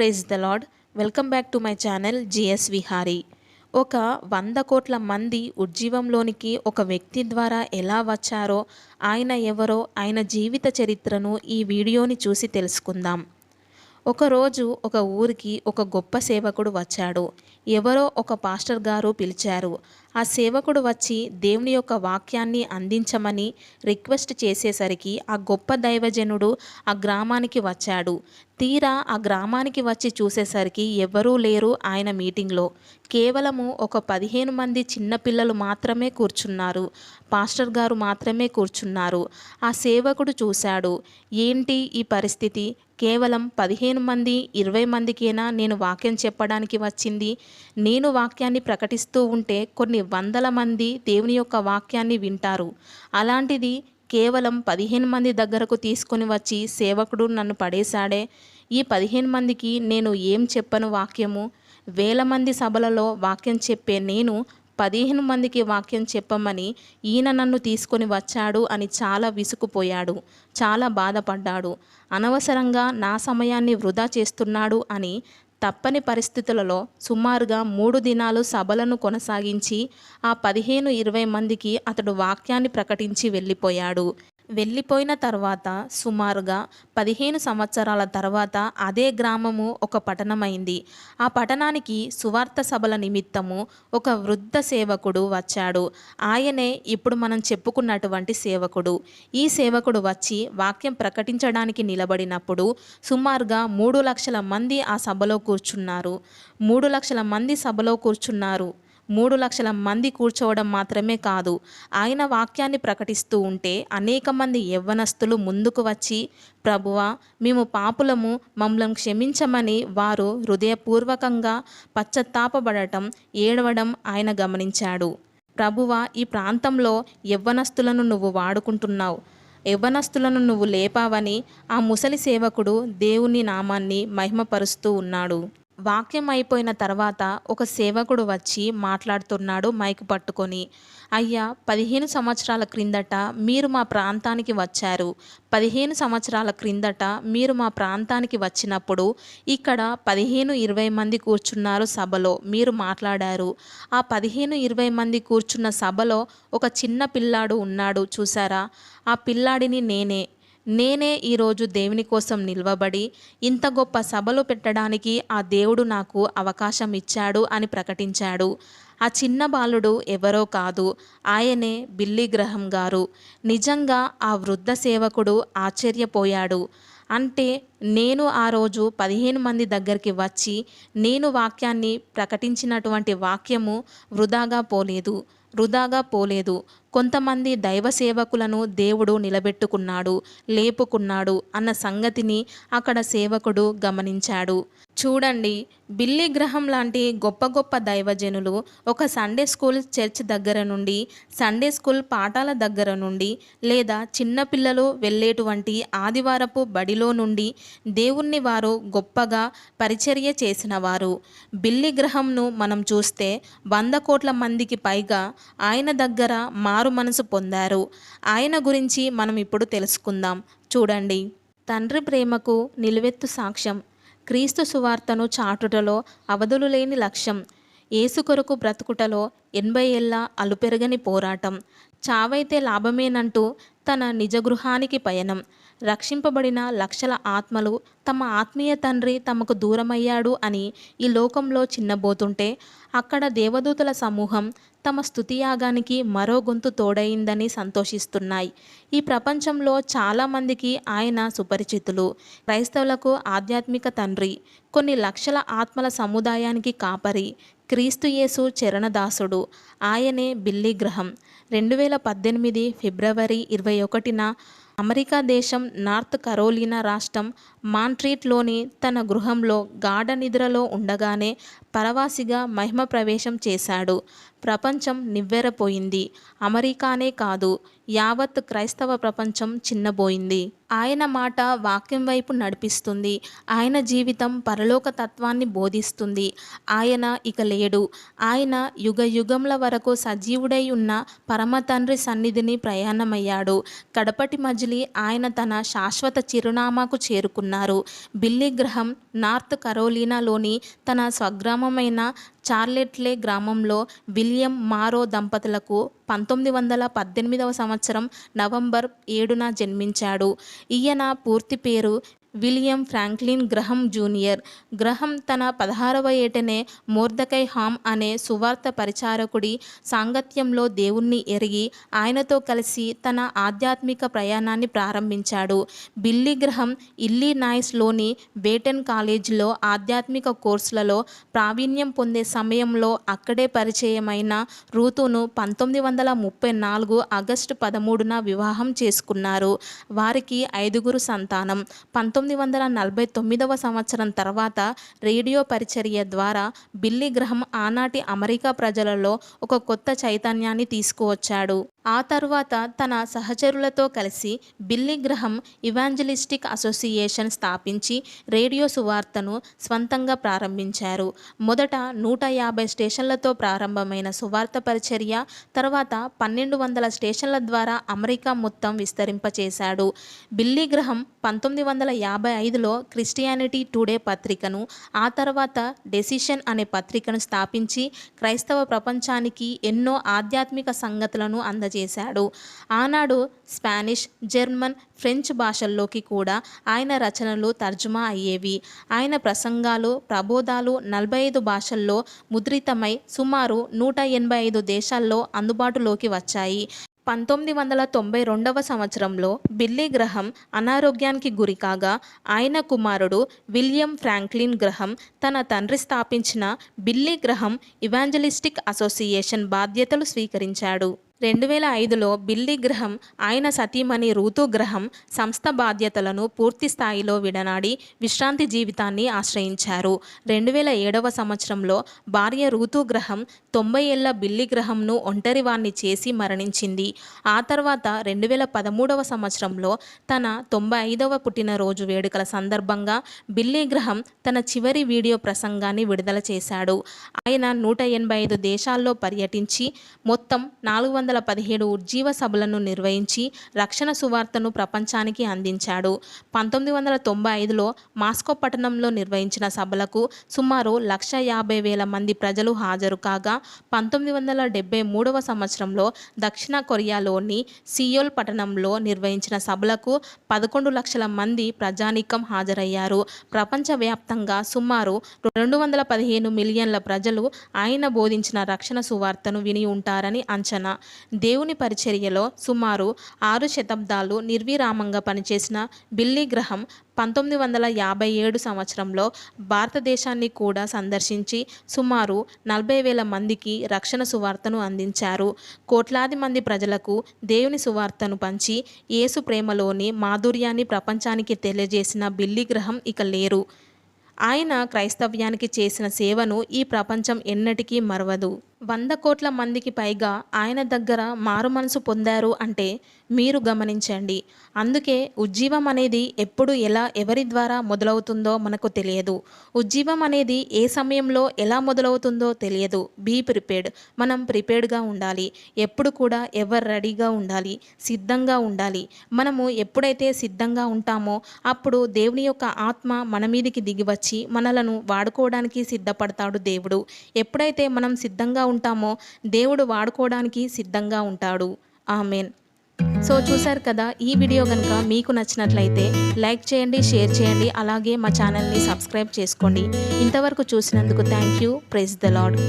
Praise the Lord. Welcome back to my channel GS Vihari. ఒక 100 కోట్ల మంది ఉజ్జీవంలోనికి ఒక వ్యక్తి ద్వారా ఎలా వచ్చారో, ఆయన ఎవరో, ఆయన జీవిత చరిత్రను ఈ వీడియోని చూసి తెలుసుకుందాం. ఒకరోజు ఒక ఊరికి ఒక గొప్ప సేవకుడు వచ్చాడు. ఎవరో ఒక పాస్టర్ గారు పిలిచారు. ఆ సేవకుడు వచ్చి దేవుని యొక్క వాక్యాన్ని అందించమని రిక్వెస్ట్ చేసేసరికి ఆ గొప్ప దైవజనుడు ఆ గ్రామానికి వచ్చాడు. తీరా ఆ గ్రామానికి వచ్చి చూసేసరికి ఎవరూ లేరు ఆయన మీటింగ్లో. కేవలము ఒక 15 మంది చిన్నపిల్లలు మాత్రమే కూర్చున్నారు. పాస్టర్ గారు మాత్రమే కూర్చున్నారు. ఆ సేవకుడు చూశాడు, ఏంటి ఈ పరిస్థితి? కేవలం 15 మంది 20 మందికేనా నేను వాక్యం చెప్పడానికి వచ్చింది? నేను వాక్యాన్ని ప్రకటిస్తూ ఉంటే కొన్ని వందల మంది దేవుని యొక్క వాక్యాన్ని వింటారు. అలాంటిది కేవలం 15 మంది దగ్గరకు తీసుకొని వచ్చి సేవకుడు నన్ను పడేశాడే. ఈ 15 మందికి నేను ఏం చెప్పను వాక్యము? వేల మంది సభలలో వాక్యం చెప్పే నేను 15 మందికి వాక్యం చెప్పమని ఈయన నన్ను తీసుకొని వచ్చాడు అని చాలా విసుకుపోయాడు, చాలా బాధపడ్డాడు. అనవసరంగా నా సమయాన్ని వృధా చేస్తున్నాడు అని తప్పని పరిస్థితులలో సుమారుగా 3 దినాలు సభలను కొనసాగించి ఆ 15-20 మందికి అతడు వాక్యాన్ని ప్రకటించి వెళ్ళిపోయాడు. వెళ్ళిపోయిన తర్వాత సుమారుగా 15 సంవత్సరాల తర్వాత అదే గ్రామము ఒక పట్టణమైంది. ఆ పట్టణానికి సువార్త సభల నిమిత్తము ఒక వృద్ధ సేవకుడు వచ్చాడు. ఆయనే ఇప్పుడు మనం చెప్పుకున్నటువంటి సేవకుడు. ఈ సేవకుడు వచ్చి వాక్యం ప్రకటించడానికి నిలబడినప్పుడు సుమారుగా 3 లక్షల మంది ఆ సభలో కూర్చున్నారు. 3 లక్షల మంది సభలో కూర్చున్నారు. 3 లక్షల మంది కూర్చోవడం మాత్రమే కాదు, ఆయన వాక్యాన్ని ప్రకటిస్తూ ఉంటే అనేక మంది యవ్వనస్తులు ముందుకు వచ్చి, ప్రభువా మేము పాపులము, మమ్మల్ని క్షమించమని వారు హృదయపూర్వకంగా పశ్చాత్తాపపడటం, ఏడవడం ఆయన గమనించాడు. ప్రభువా ఈ ప్రాంతంలో యవ్వనస్తులను నువ్వు వాడుకుంటున్నావు, యవ్వనస్తులను నువ్వు లేపావని ఆ ముసలి సేవకుడు దేవుని నామాన్ని మహిమపరుస్తూ ఉన్నాడు. వాక్యం అయిపోయిన తర్వాత ఒక సేవకుడు వచ్చి మాట్లాడుతున్నాడు మైక్ పట్టుకొని. అయ్యా, 15 సంవత్సరాల క్రిందట మీరు మా ప్రాంతానికి వచ్చారు. 15 సంవత్సరాల క్రిందట మీరు మా ప్రాంతానికి వచ్చినప్పుడు ఇక్కడ 15-20 మంది కూర్చున్నారు సభలో, మీరు మాట్లాడారు. ఆ 15-20 మంది కూర్చున్న సభలో ఒక చిన్న పిల్లాడు ఉన్నాడు చూసారా? ఆ పిల్లాడిని నేనే ఈరోజు దేవుని కోసం నిలవబడి ఇంత గొప్ప సభలు పెట్టడానికి ఆ దేవుడు నాకు అవకాశం ఇచ్చాడు అని ప్రకటించాడు. ఆ చిన్న బాలుడు ఎవరో కాదు, ఆయనే బిల్లీ గ్రహం గారు. నిజంగా ఆ వృద్ధ సేవకుడు ఆశ్చర్యపోయాడు. అంటే నేను ఆ రోజు 15 మంది దగ్గరికి వచ్చి నేను వాక్యాన్ని ప్రకటించినటువంటి వాక్యము వృధాగా పోలేదు. కొంతమంది దైవ సేవకులను దేవుడు నిలబెట్టుకున్నాడు, లేపుకున్నాడు అన్న సంగతిని అక్కడ సేవకుడు గమనించాడు. చూడండి, బిల్లీ గ్రహం లాంటి గొప్ప గొప్ప దైవజనులు ఒక సండే స్కూల్ చర్చ్ దగ్గర నుండి, సండే స్కూల్ పాఠాల దగ్గర నుండి, లేదా చిన్నపిల్లలు వెళ్ళేటువంటి ఆదివారపు బడిలో నుండి దేవుణ్ణి వారు గొప్పగా పరిచర్య చేసిన వారు. బిల్లీ గ్రహంను మనం చూస్తే 100 కోట్ల మందికి పైగా ఆయన దగ్గర మారు మనసు పొందారు. ఆయన గురించి మనం ఇప్పుడు తెలుసుకుందాం. చూడండి, తండ్రి ప్రేమకు నిలువెత్తు సాక్ష్యం, క్రీస్తు సువార్తను చాటుటలో అవధులు లేని లక్ష్యం, యేసు కొరకు బ్రతుకుటలో 80 ఏళ్ల అలుపెరగని పోరాటం, చావైతే లాభమేనంటూ తన నిజ గృహానికి పయనం, రక్షింపబడిన లక్షల ఆత్మలు తమ ఆత్మీయ తండ్రి తమకు దూరమయ్యాడు అని ఈ లోకంలో చిన్నబోతుంటే అక్కడ దేవదూతల సమూహం తమ స్తుతియాగానికి మరో గొంతు తోడైందని సంతోషిస్తున్నాయి. ఈ ప్రపంచంలో చాలామందికి ఆయన సుపరిచితులు. క్రైస్తవులకు ఆధ్యాత్మిక తండ్రి, కొన్ని లక్షల ఆత్మల సముదాయానికి కాపరి, క్రీస్తు యేసు చరణదాసుడు. ఆయనే బిల్లీ గ్రహం. 2018 ఫిబ్రవరి 21న అమెరికా దేశం నార్త్ కరోలినా రాష్ట్రం మాంట్రీట్లోని తన గృహంలో గాఢ నిద్రలో ఉండగానే పరవాసిగా మహిమ ప్రవేశం చేశాడు. ప్రపంచం నివ్వెరపోయింది. అమెరికానే కాదు, యావత్ క్రైస్తవ ప్రపంచం చిన్నబోయింది. ఆయన మాట వాక్యం వైపు నడిపిస్తుంది. ఆయన జీవితం పరలోక తత్వాన్ని బోధిస్తుంది. ఆయన ఇక లేడు. ఆయన యుగ యుగంల వరకు సజీవుడై ఉన్న పరమ తండ్రి సన్నిధిని ప్రయాణమయ్యాడు. కడపటి మజిలీ ఆయన తన శాశ్వత చిరునామాకు చేరుకున్నాడు. ఉన్నారు. బిల్లీ గ్రహం నార్త్ కరోలినాలోని తన స్వగ్రామమైన చార్లెట్లే గ్రామంలో విలియం మారో దంపతులకు 1918 సంవత్సరం నవంబర్ 7న జన్మించాడు. ఈయన పూర్తి పేరు విలియం ఫ్రాంక్లిన్ గ్రహం జూనియర్. గ్రహం తన 16వ ఏటనే మోర్దెకై హామ్ అనే సువార్త పరిచారకుడి సాంగత్యంలో దేవుణ్ణి ఎరిగి ఆయనతో కలిసి తన ఆధ్యాత్మిక ప్రయాణాన్ని ప్రారంభించాడు. బిల్లీ గ్రహం ఇల్లినాయిస్లోని బేటన్ కాలేజీలో ఆధ్యాత్మిక కోర్సులలో ప్రావీణ్యం పొందే సమయంలో అక్కడే పరిచయమైన రూతును 1934 ఆగస్టు 13న వివాహం చేసుకున్నారు. వారికి 5గురు సంతానం. 1949 సంవత్సరం తర్వాత రేడియో పరిచర్య ద్వారా బిల్లీ గ్రహం ఆనాటి అమెరికా ప్రజలలో ఒక కొత్త చైతన్యాన్ని తీసుకువచ్చాడు. ఆ తర్వాత తన సహచరులతో కలిసి బిల్లీ గ్రహం ఇవాంజలిస్టిక్ అసోసియేషన్ స్థాపించి రేడియో సువార్తను స్వంతంగా ప్రారంభించారు. మొదట 150 స్టేషన్లతో ప్రారంభమైన సువార్త పరిచర్య తర్వాత 1200 స్టేషన్ల ద్వారా అమెరికా మొత్తం విస్తరింపచేశాడు. బిల్లీ గ్రహం 1955లో క్రిస్టియానిటీ టుడే పత్రికను, ఆ తర్వాత డెసిషన్ అనే పత్రికను స్థాపించి క్రైస్తవ ప్రపంచానికి ఎన్నో ఆధ్యాత్మిక సంగతులను అందజేశాడు. ఆనాడు స్పానిష్, జర్మన్, ఫ్రెంచ్ భాషల్లోకి కూడా ఆయన రచనలు తర్జుమా అయ్యేవి. ఆయన ప్రసంగాలు, ప్రబోధాలు 45 భాషల్లో ముద్రితమై సుమారు 185 దేశాల్లో అందుబాటులోకి వచ్చాయి. 1992 సంవత్సరంలో బిల్లీ గ్రహం అనారోగ్యానికి గురికాగా ఆయన కుమారుడు విలియం ఫ్రాంక్లిన్ గ్రహం తన తండ్రి స్థాపించిన బిల్లీ గ్రహం ఇవాంజలిస్టిక్ అసోసియేషన్ బాధ్యతలు స్వీకరించాడు. 2005లో బిల్లీ గ్రహం ఆయన సతీమణి రూతు గ్రహం సంస్థ బాధ్యతలను పూర్తి స్థాయిలో విడనాడి విశ్రాంతి జీవితాన్ని ఆశ్రయించారు. 2007 సంవత్సరంలో భార్య రూతు గ్రహం 90 ఏళ్ల బిల్లీ గ్రహంను ఒంటరివాణ్ణి చేసి మరణించింది. ఆ తర్వాత 2013 సంవత్సరంలో తన 95వ పుట్టినరోజు వేడుకల సందర్భంగా బిల్లీ గ్రహం తన చివరి వీడియో ప్రసంగాన్ని విడుదల చేశాడు. ఆయన 185 దేశాల్లో పర్యటించి మొత్తం 417 ఉజ్జీవ సభలను నిర్వహించి రక్షణ సువార్తను ప్రపంచానికి అందించాడు. 1995లో మాస్కో పట్టణంలో నిర్వహించిన సభలకు సుమారు 150,000 మంది ప్రజలు హాజరు కాగా 1973 సంవత్సరంలో దక్షిణ కొరియాలోని సియోల్ పట్టణంలో నిర్వహించిన సభలకు 11 లక్షల మంది ప్రజానీకం హాజరయ్యారు. ప్రపంచవ్యాప్తంగా సుమారు 215 మిలియన్ల ప్రజలు ఆయన బోధించిన రక్షణ సువార్తను విని ఉంటారని అంచనా. దేవుని పరిచర్యలో సుమారు 6 శతాబ్దాలు నిర్విరామంగా పనిచేసిన బిల్లీ గ్రహం 1957 సంవత్సరంలో భారతదేశాన్ని కూడా సందర్శించి సుమారు 40,000 మందికి రక్షణ సువార్తను అందించారు. కోట్లాది మంది ప్రజలకు దేవుని సువార్తను పంచి యేసు ప్రేమలోని మాధుర్యాన్ని ప్రపంచానికి తెలియజేసిన బిల్లీ గ్రహం ఇక లేరు. ఆయన క్రైస్తవ్యానికి చేసిన సేవను ఈ ప్రపంచం ఎన్నటికీ మరవదు. 100 కోట్ల మందికి పైగా ఆయన దగ్గర మారు మనసు పొందారు అంటే మీరు గమనించండి. అందుకే ఉజ్జీవం అనేది ఎప్పుడు, ఎలా, ఎవరి ద్వారా మొదలవుతుందో మనకు తెలియదు. ఉజ్జీవం అనేది ఏ సమయంలో ఎలా మొదలవుతుందో తెలియదు. Be prepared. మనం ప్రిపేర్డ్గా ఉండాలి. ఎప్పుడు కూడా ఎవరు రెడీగా ఉండాలి, సిద్ధంగా ఉండాలి. మనము ఎప్పుడైతే సిద్ధంగా ఉంటామో అప్పుడు దేవుని యొక్క ఆత్మ మన మీదికి దిగివచ్చి మనలను వాడుకోవడానికి సిద్ధపడతాడు దేవుడు. ఎప్పుడైతే మనం సిద్ధంగా ఉంటామో దేవుడు వాడుకోవడానికి సిద్ధంగా ఉంటాడు. ఆమేన్. సో చూశారు కదా, ఈ వీడియో కనుక మీకు నచ్చినట్లయితే లైక్ చేయండి, షేర్ చేయండి, అలాగే మా ఛానల్ని సబ్స్క్రైబ్ చేసుకోండి. ఇంతవరకు చూసినందుకు thank you. Praise the lord.